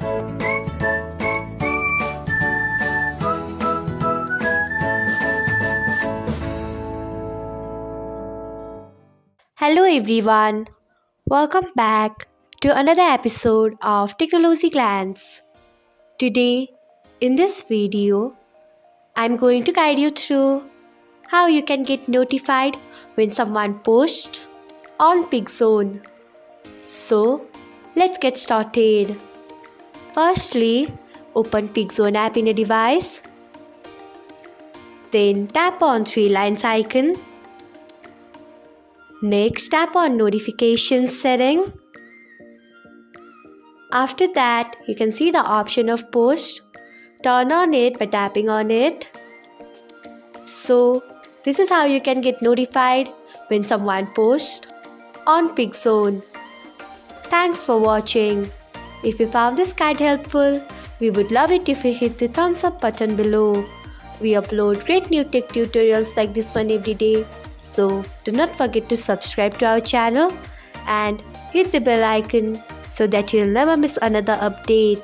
Hello everyone, welcome back to another episode of Technologyglance. Today, in this video, I'm going to guide you through how you can get notified when someone posts on Pickzon. So, let's get started. Firstly, open Pickzon app in a device. Then tap on three lines icon. Next, tap on notifications setting. After that, you can see the option of post. Turn on it by tapping on it. So, this is how you can get notified when someone posts on Pickzon. Thanks for watching. If you found this guide helpful, we would love it if you hit the thumbs up button below. We upload great new tech tutorials like this one every day. So, do not forget to subscribe to our channel and hit the bell icon so that you'll never miss another update.